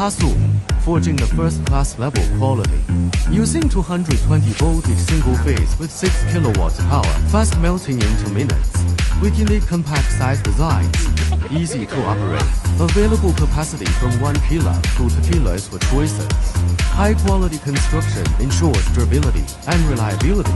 Hasu, forging the first-class level quality. Using 220-voltage single-phase with 6 kilowatts power, fast melting into minutes. With unique compact-size designs, easy to operate. Available capacity from 1 kilo to 2 kilos for choices. High-quality construction ensures durability and reliability.